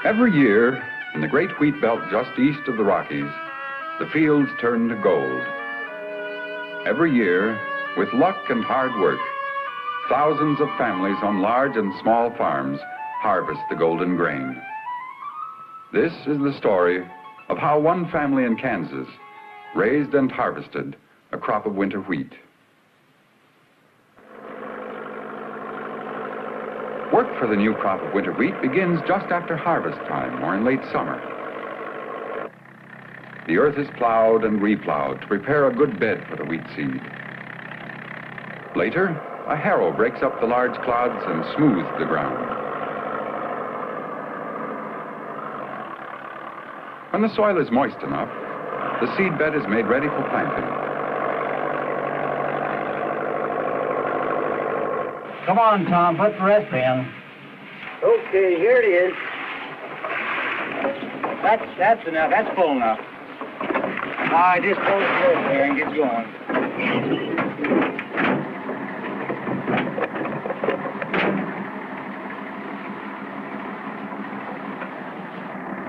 Every year, in the great wheat belt just east of the Rockies, the fields turn to gold. Every year, with luck and hard work, thousands of families on large and small farms harvest the golden grain. This is the story of how one family in Kansas raised and harvested a crop of winter wheat. Work for the new crop of winter wheat begins just after harvest time or in late summer. The earth is plowed and replowed to prepare a good bed for the wheat seed. Later, a harrow breaks up the large clods and smooths the ground. When the soil is moist enough, the seed bed is made ready for planting. Come on, Tom, put the rest in. Okay, here it is. That's enough. That's full enough. All right, just close the lid there and get going.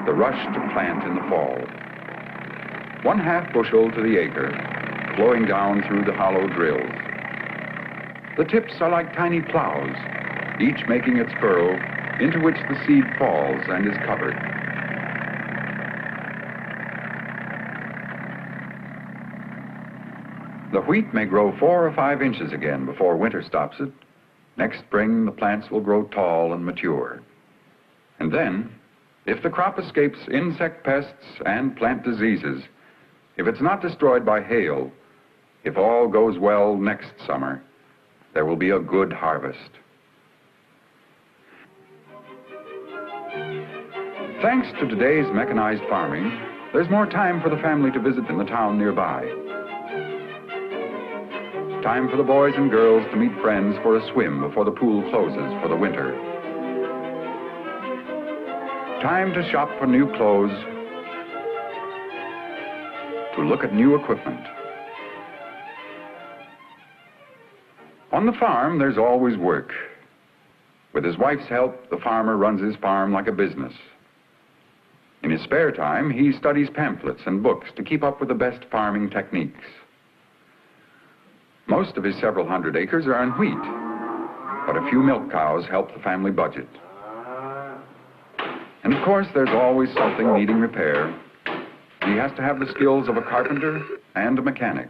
The rush to plant in the fall. 1/2 bushel to the acre, flowing down through the hollow drills. The tips are like tiny plows, each making its furrow into which the seed falls and is covered. The wheat may grow 4 or 5 inches again before winter stops it. Next spring, the plants will grow tall and mature. And then, if the crop escapes insect pests and plant diseases, if it's not destroyed by hail, if all goes well next summer, there will be a good harvest. Thanks to today's mechanized farming, there's more time for the family to visit in the town nearby. Time for the boys and girls to meet friends for a swim before the pool closes for the winter. Time to shop for new clothes, to look at new equipment. On the farm, there's always work. With his wife's help, the farmer runs his farm like a business. In his spare time, he studies pamphlets and books to keep up with the best farming techniques. Most of his several hundred acres are in wheat, but a few milk cows help the family budget. And of course, there's always something needing repair. He has to have the skills of a carpenter and a mechanic.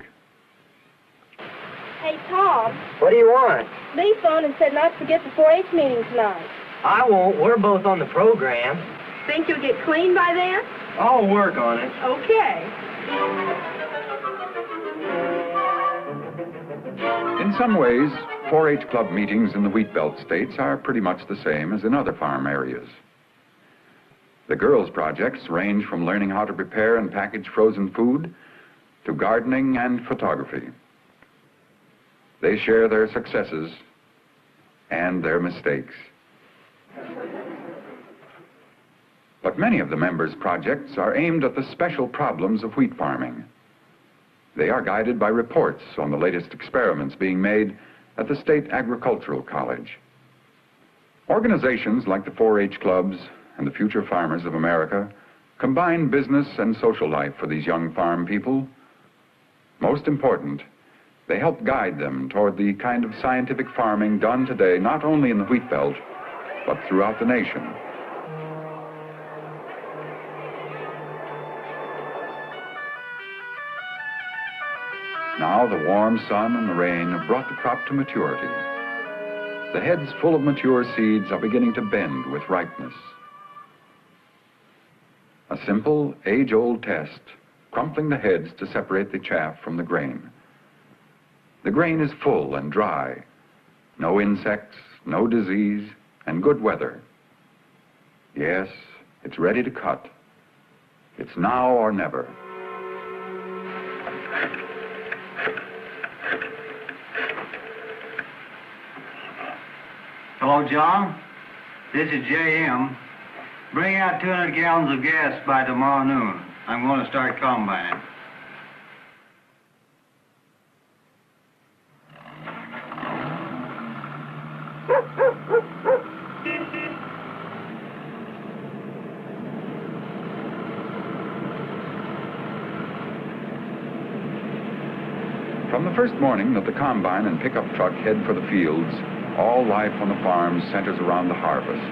Hey, Tom. What do you want? Lee phoned and said not to forget the 4-H meeting tonight. I won't. We're both on the program. Think you'll get clean by then? I'll work on it. Okay. In some ways, 4-H club meetings in the wheat belt states are pretty much the same as in other farm areas. The girls' projects range from learning how to prepare and package frozen food to gardening and photography. They share their successes and their mistakes. But many of the members' projects are aimed at the special problems of wheat farming. They are guided by reports on the latest experiments being made at the State Agricultural College. Organizations like the 4-H clubs and the Future Farmers of America combine business and social life for these young farm people. Most important, they help guide them toward the kind of scientific farming done today not only in the wheat belt, but throughout the nation. Now the warm sun and the rain have brought the crop to maturity. The heads full of mature seeds are beginning to bend with ripeness. A simple, age-old test, crumpling the heads to separate the chaff from the grain. The grain is full and dry, no insects, no disease, and good weather. Yes, it's ready to cut. It's now or never. Hello, John. This is J.M. Bring out 200 gallons of gas by tomorrow noon. I'm going to start combining. the first morning that the combine and pickup truck head for the fields, all life on the farm centers around the harvest.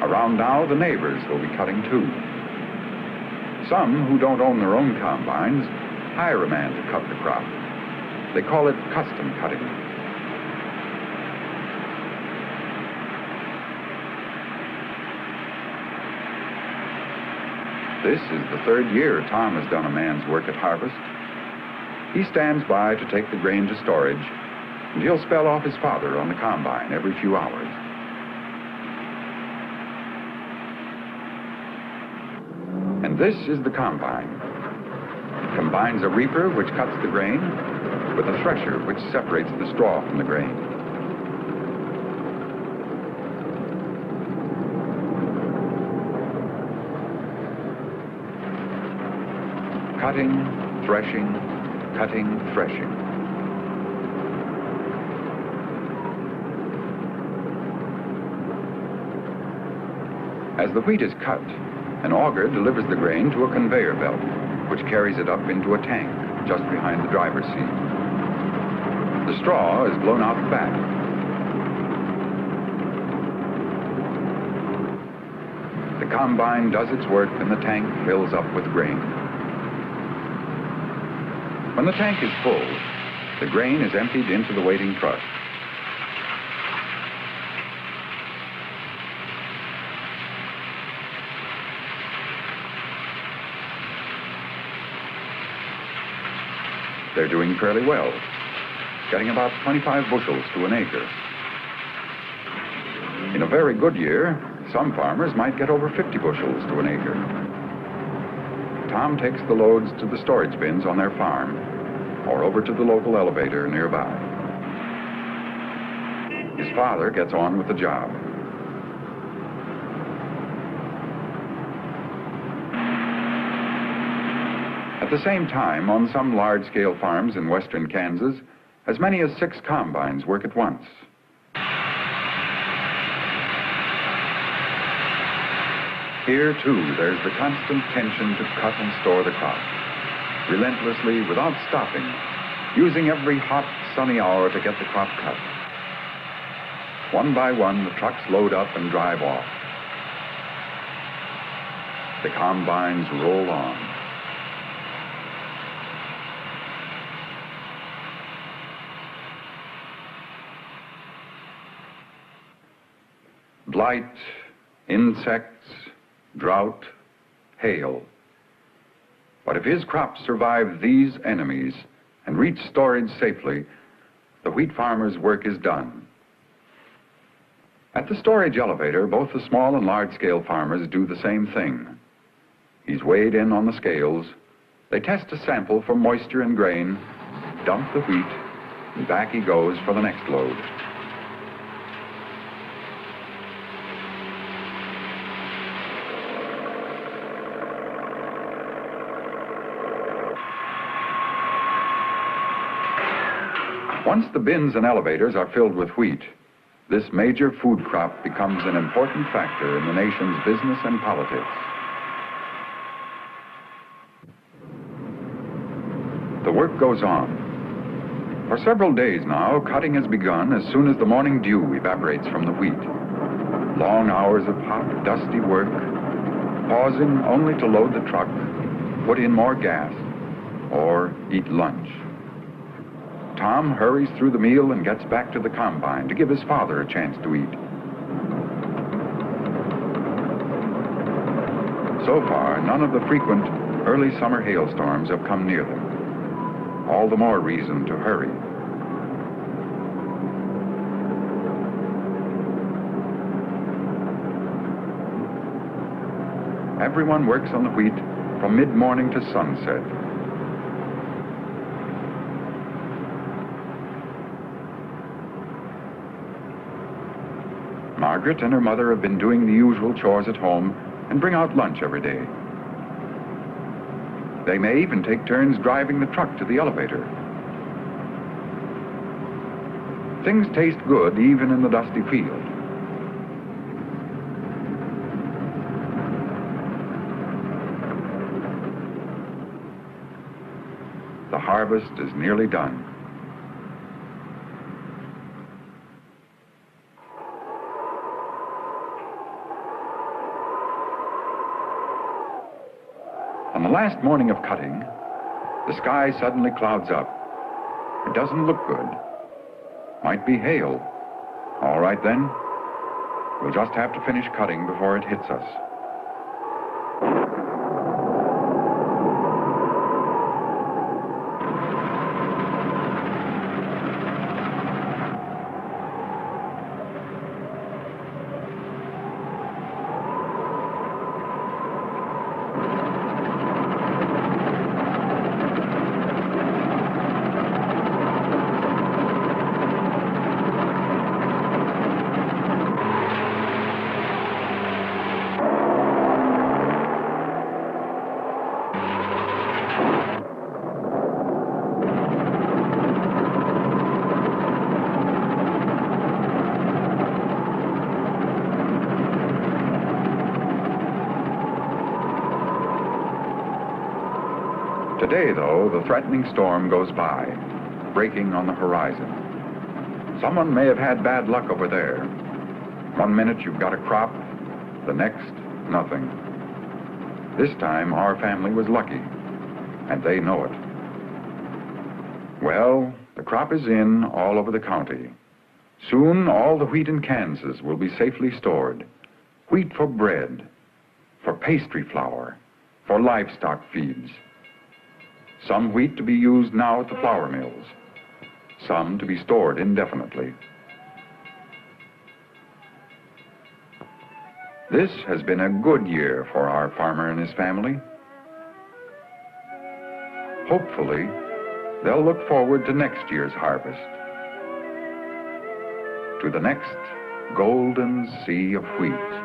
Around now, the neighbors will be cutting too. Some who don't own their own combines hire a man to cut the crop. They call it custom cutting. This is the third year Tom has done a man's work at harvest. He stands by to take the grain to storage, and he'll spell off his father on the combine every few hours. And this is the combine. It combines a reaper, which cuts the grain, with a thresher, which separates the straw from the grain. Cutting, threshing, cutting, threshing. As the wheat is cut, an auger delivers the grain to a conveyor belt, which carries it up into a tank just behind the driver's seat. The straw is blown out the back. The combine does its work and the tank fills up with grain. When the tank is full, the grain is emptied into the waiting truck. They're doing fairly well, getting about 25 bushels to an acre. In a very good year, some farmers might get over 50 bushels to an acre. Tom takes the loads to the storage bins on their farm or over to the local elevator nearby. His father gets on with the job. At the same time, on some large-scale farms in western Kansas, as many as 6 combines work at once. Here, too, there's the constant tension to cut and store the crop, relentlessly, without stopping, using every hot, sunny hour to get the crop cut. One by one, the trucks load up and drive off. The combines roll on. Blight, insects, drought, hail. But if his crops survive these enemies and reach storage safely, the wheat farmer's work is done. At the storage elevator, both the small and large-scale farmers do the same thing. He's weighed in on the scales. They test a sample for moisture and grain, dump the wheat, and back he goes for the next load. Once the bins and elevators are filled with wheat, this major food crop becomes an important factor in the nation's business and politics. The work goes on. For several days now, cutting has begun as soon as the morning dew evaporates from the wheat. Long hours of hot, dusty work, pausing only to load the truck, put in more gas, or eat lunch. Tom hurries through the meal and gets back to the combine to give his father a chance to eat. So far, none of the frequent early summer hailstorms have come near them. All the more reason to hurry. Everyone works on the wheat from mid-morning to sunset. Margaret and her mother have been doing the usual chores at home and bring out lunch every day. They may even take turns driving the truck to the elevator. Things taste good even in the dusty field. The harvest is nearly done. On the last morning of cutting, the sky suddenly clouds up. It doesn't look good. Might be hail. All right then. We'll just have to finish cutting before it hits us. Today, though, the threatening storm goes by, breaking on the horizon. Someone may have had bad luck over there. One minute you've got a crop, the next, nothing. This time, our family was lucky, and they know it. Well, the crop is in all over the county. Soon, all the wheat in Kansas will be safely stored. Wheat for bread, for pastry flour, for livestock feeds. Some wheat to be used now at the flour mills, some to be stored indefinitely. This has been a good year for our farmer and his family. Hopefully, they'll look forward to next year's harvest, to the next golden sea of wheat.